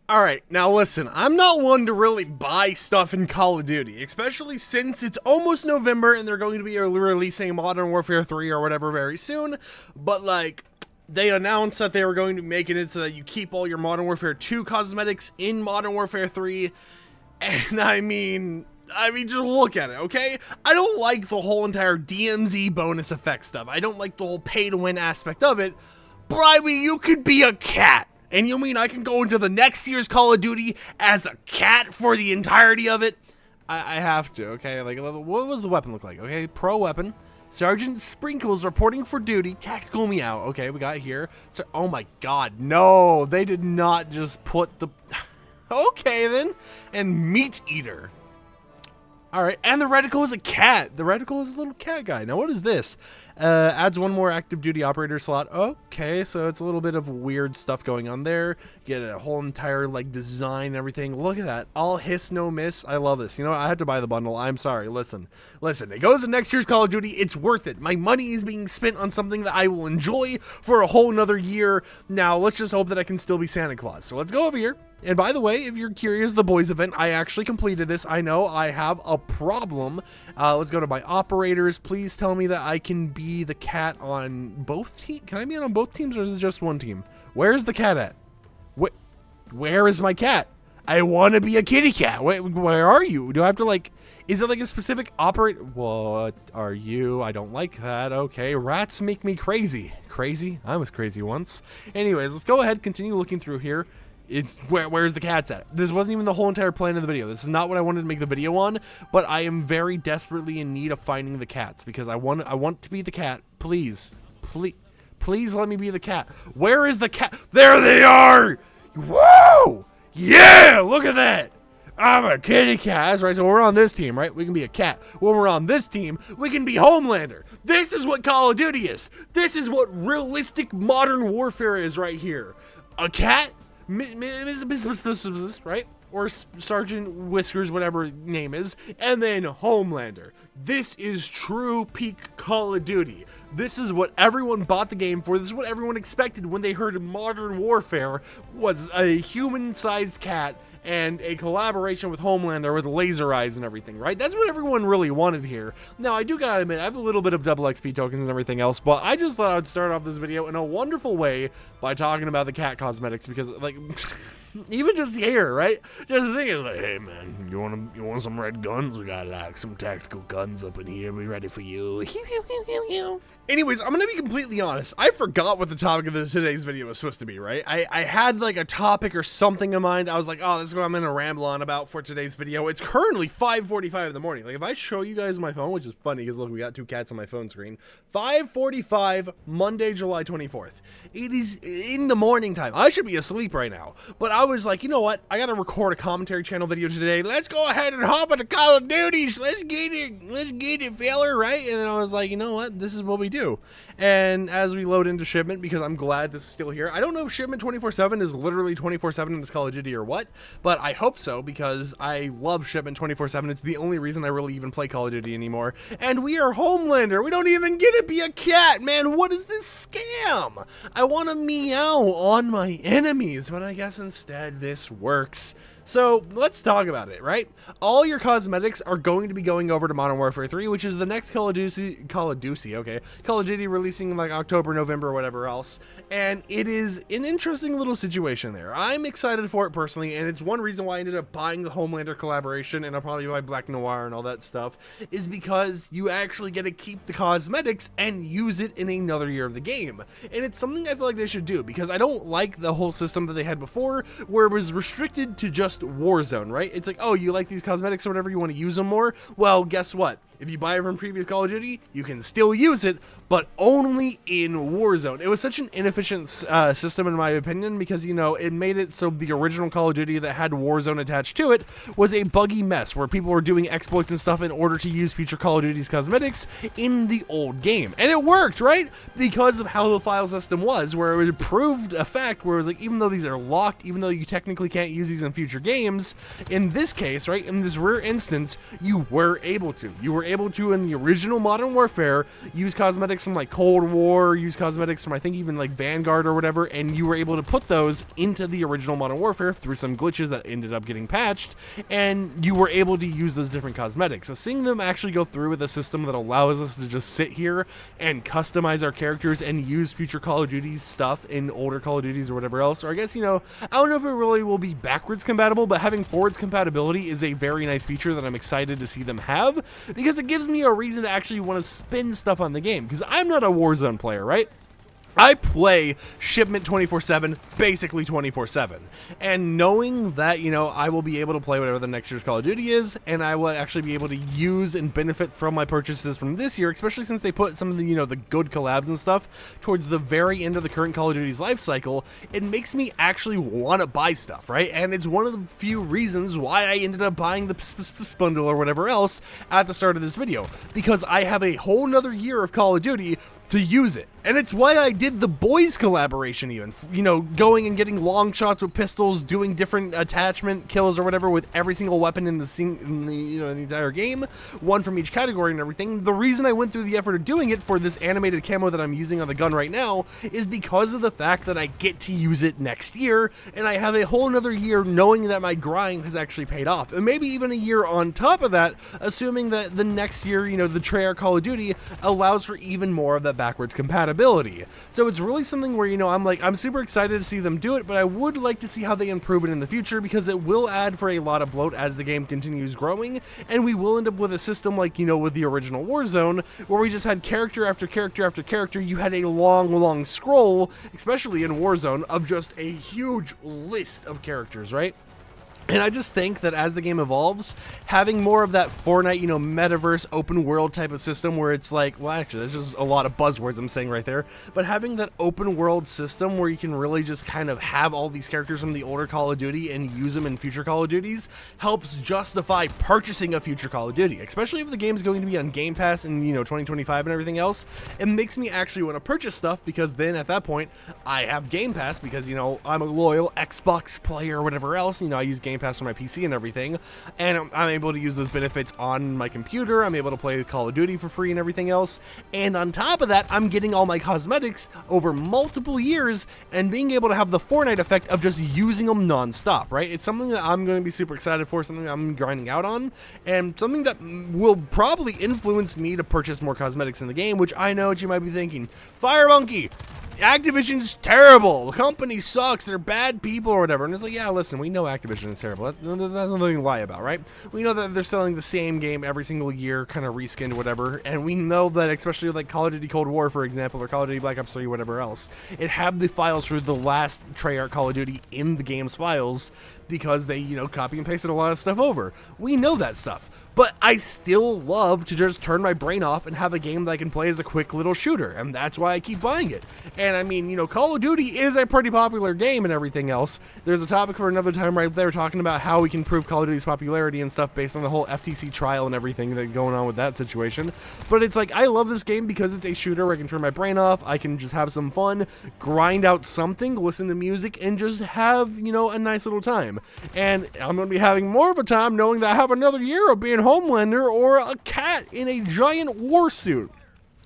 Alright, now listen, I'm not one to really buy stuff in Call of Duty, especially since it's almost November and they're going to be releasing Modern Warfare 3 or whatever very soon, but like, they announced that they were going to be making it so that you keep all your Modern Warfare 2 cosmetics in Modern Warfare 3, and I mean, just look at it, okay? I don't like the whole entire DMZ bonus effect stuff. I don't like the whole pay-to-win aspect of it, but I mean, you could be a cat. And you mean I can go into the next year's Call of Duty as a cat for the entirety of it? I have to, okay? Like, what does the weapon look like? Okay, pro weapon. Sergeant Sprinkles reporting for duty. Tactical meow. Okay, we got it here. So, oh my god, no. They did not just put the... Okay, then. And Meat Eater. Alright, and the reticle is a cat. The reticle is a little cat guy. Now, what is this? Adds one more active duty operator slot. Okay, so it's a little bit of weird stuff going on there. You get a whole entire, like, design and everything. Look at that. All hiss, no miss. I love this. You know what? I have to buy the bundle. I'm sorry. Listen. It goes to next year's Call of Duty. It's worth it. My money is being spent on something that I will enjoy for a whole nother year. Now, let's just hope that I can still be Santa Claus. So let's go over here. And by the way, if you're curious, the boys event, I actually completed this. I know I have a problem. Let's go to my operators. Please tell me that I can be the cat on both teams. Can I be on both teams, or is it just one team? Where's the cat at? Where is my cat? I want to be a kitty cat. Where are you? Do I have to, like, is it like a specific operator? What are you? I don't like that. Okay, rats make me crazy. Crazy? I was crazy once. Anyways, let's go ahead, continue looking through here. It's where's the cats at? This wasn't even the whole entire plan of the video. This is not what I wanted to make the video on, but I am very desperately in need of finding the cats because I want to be the cat. Please let me be the cat. Where is the cat? There they are! Whoa! Yeah, look at that! I'm a kitty cat. That's right, so we're on this team, right? We can be a cat. When we're on this team, we can be Homelander. This is what Call of Duty is. This is what realistic modern warfare is right here. A cat, right? Or Sergeant Whiskers, whatever his name is, and then Homelander. This is true peak Call of Duty. This is what everyone bought the game for. This is what everyone expected when they heard Modern Warfare was a human-sized cat and a collaboration with Homelander with laser eyes and everything, right? That's what everyone really wanted here. Now, I do gotta admit, I have a little bit of double XP tokens and everything else, but I just thought I would start off this video in a wonderful way by talking about the cat cosmetics because, like... even just here, right? Just thinking like, hey man, you want some red guns? We got like some tactical guns up in here. We ready for you? Anyways, I'm gonna be completely honest. I forgot what the topic of today's video was supposed to be, right? I had like a topic or something in mind. I was like, oh, this is what I'm gonna ramble on about for today's video. It's currently 5:45 in the morning. Like if I show you guys my phone, which is funny because look, we got two cats on my phone screen. 5:45, Monday, July 24th. It is in the morning time. I should be asleep right now, but I was like, you know what? I gotta record a commentary channel video today. Let's go ahead and hop into Call of Duty. Let's get it, feller, right? And then I was like, you know what? This is what we do. And as we load into shipment, because I'm glad this is still here. I don't know if shipment 24/7 is literally 24/7 in this Call of Duty or what, but I hope so because I love shipment 24/7. It's the only reason I really even play Call of Duty anymore. And we are Homelander. We don't even get to be a cat, man. What is this scam? I want to meow on my enemies, but I guess instead this works. So let's talk about it, right? All your cosmetics are going to be going over to Modern Warfare 3, which is the next Call of Duty releasing like October, November, or whatever else. And it is an interesting little situation there. I'm excited for it personally, and it's one reason why I ended up buying the Homelander collaboration, and I'll probably buy Black Noir and all that stuff, is because you actually get to keep the cosmetics and use it in another year of the game. And it's something I feel like they should do, because I don't like the whole system that they had before, where it was restricted to just Warzone, right? It's like, oh, you like these cosmetics or whatever, you want to use them more? Well, guess what? If you buy it from previous Call of Duty, you can still use it, but only in Warzone. It was such an inefficient system in my opinion because, you know, it made it so the original Call of Duty that had Warzone attached to it was a buggy mess where people were doing exploits and stuff in order to use future Call of Duty's cosmetics in the old game. And it worked, right? Because of how the file system was, where it proved a fact where it was like, even though these are locked, even though you technically can't use these in future games. In this case, right, in this rare instance, you were able to. You were able to, in the original Modern Warfare, use cosmetics from like Cold War, use cosmetics from I think even like Vanguard or whatever, and you were able to put those into the original Modern Warfare through some glitches that ended up getting patched, and you were able to use those different cosmetics. So seeing them actually go through with a system that allows us to just sit here and customize our characters and use future Call of Duty stuff in older Call of Duties or whatever else, or I guess, you know, I don't know if it really will be backwards compatible, but having forwards compatibility is a very nice feature that I'm excited to see them have, because it gives me a reason to actually want to spin stuff on the game, because I'm not a Warzone player, right? I play Shipment 24/7, basically 24/7, and knowing that, you know, I will be able to play whatever the next year's Call of Duty is, and I will actually be able to use and benefit from my purchases from this year, especially since they put some of the, you know, the good collabs and stuff towards the very end of the current Call of Duty's life cycle, it makes me actually want to buy stuff, right? And it's one of the few reasons why I ended up buying the bundle or whatever else at the start of this video, because I have a whole nother year of Call of Duty to use it. And it's why I did the boys collaboration even, you know, going and getting long shots with pistols, doing different attachment kills or whatever with every single weapon in the you know, in the entire game, one from each category and everything. The reason I went through the effort of doing it for this animated camo that I'm using on the gun right now is because of the fact that I get to use it next year, and I have a whole nother year knowing that my grind has actually paid off, and maybe even a year on top of that, assuming that the next year, you know, the Treyarch Call of Duty allows for even more of that backwards compatibility. So it's really something where, you know, I'm super excited to see them do it, but I would like to see how they improve it in the future, because it will add for a lot of bloat as the game continues growing, and we will end up with a system like, you know, with the original Warzone, where we just had character after character after character. You had a long scroll, especially in Warzone, of just a huge list of characters, right? And I just think that as the game evolves, having more of that Fortnite, you know, metaverse, open world type of system where it's like, well, actually, there's just a lot of buzzwords I'm saying right there, but having that open world system where you can really just kind of have all these characters from the older Call of Duty and use them in future Call of Duties helps justify purchasing a future Call of Duty, especially if the game's going to be on Game Pass in, you know, 2025 and everything else. It makes me actually want to purchase stuff, because then at that point, I have Game Pass, because, you know, I'm a loyal Xbox player or whatever else, you know, I use Game Pass for my PC and everything, and I'm able to use those benefits on my computer. I'm able to play Call of Duty for free and everything else, and on top of that, I'm getting all my cosmetics over multiple years and being able to have the Fortnite effect of just using them non-stop, right? It's something that I'm going to be super excited for, something I'm grinding out on, and something that will probably influence me to purchase more cosmetics in the game, which I know what you might be thinking. FireMonkey! Activision's terrible. The company sucks. They're bad people or whatever. And it's like, yeah, listen, we know Activision is terrible. There's nothing to lie about, right? We know that they're selling the same game every single year, kind of reskinned, whatever. And we know that, especially like Call of Duty Cold War, for example, or Call of Duty Black Ops 3, whatever else, it had the files for the last Treyarch Call of Duty in the game's files, because they, you know, copy and pasted a lot of stuff over. We know that stuff, but I still love to just turn my brain off and have a game that I can play as a quick little shooter, and that's why I keep buying it. And I mean, you know, Call of Duty is a pretty popular game and everything else. There's a topic for another time right there, talking about how we can prove Call of Duty's popularity and stuff based on the whole FTC trial and everything that's going on with that situation. But it's like, I love this game because it's a shooter where I can turn my brain off, I can just have some fun, grind out something, listen to music, and just have, you know, a nice little time. And I'm going to be having more of a time knowing that I have another year of being Homelander or a cat in a giant war suit.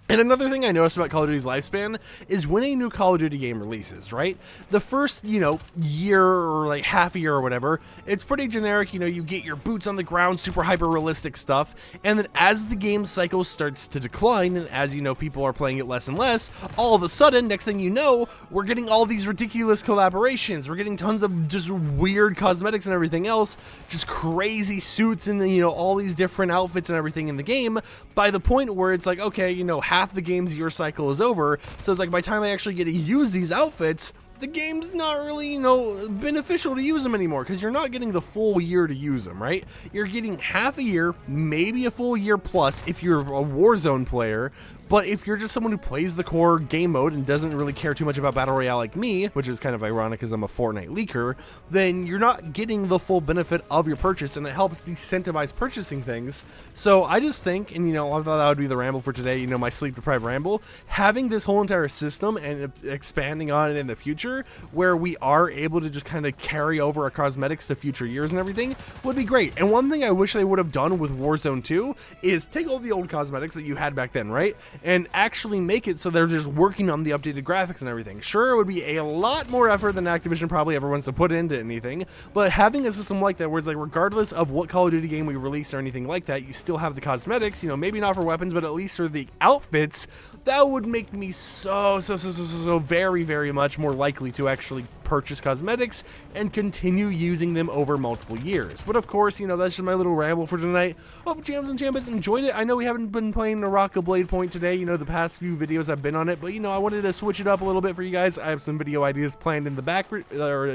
And another thing I noticed about Call of Duty's lifespan is when a new Call of Duty game releases, right? The first, you know, year or like half a year or whatever, it's pretty generic. You know, you get your boots on the ground, super hyper realistic stuff. And then as the game cycle starts to decline, and as you know, people are playing it less and less, all of a sudden, next thing you know, we're getting all these ridiculous collaborations. We're getting tons of just weird cosmetics and everything else, just crazy suits and, you know, all these different outfits and everything in the game, by the point where it's like, okay, you know, half the game's year cycle is over, so it's like by the time I actually get to use these outfits, the game's not really, you know, beneficial to use them anymore, because you're not getting the full year to use them, right? You're getting half a year, maybe a full year plus if you're a Warzone player, but if you're just someone who plays the core game mode and doesn't really care too much about Battle Royale like me, which is kind of ironic because I'm a Fortnite leaker, then you're not getting the full benefit of your purchase, and it helps decentivize purchasing things. So I just think, and you know, I thought that would be the ramble for today, you know, my sleep deprived ramble, having this whole entire system and expanding on it in the future future, where we are able to just kind of carry over our cosmetics to future years and everything, would be great. And one thing I wish they would have done with Warzone 2 is take all the old cosmetics that you had back then, right, and actually make it so they're just working on the updated graphics and everything. Sure, it would be a lot more effort than Activision probably ever wants to put into anything, but having a system like that where it's like, regardless of what Call of Duty game we release or anything like that, you still have the cosmetics, you know, maybe not for weapons, but at least for the outfits, that would make me so very, very much more likely to actually purchase cosmetics and continue using them over multiple years. But of course, you know, that's just my little ramble for tonight. Hope Jams and Chambits enjoyed it. I know we haven't been playing Naraka Blade Point today, you know, the past few videos I've been on it, but you know, I wanted to switch it up a little bit for you guys. I have some video ideas planned in the back, or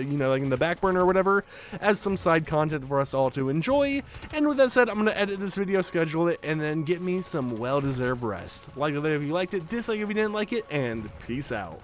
you know, like in the back burner or whatever, as some side content for us all to enjoy. And with that said, I'm gonna edit this video, schedule it, and then get me some well-deserved rest. Like it if you liked it, dislike if you didn't like it, and peace out.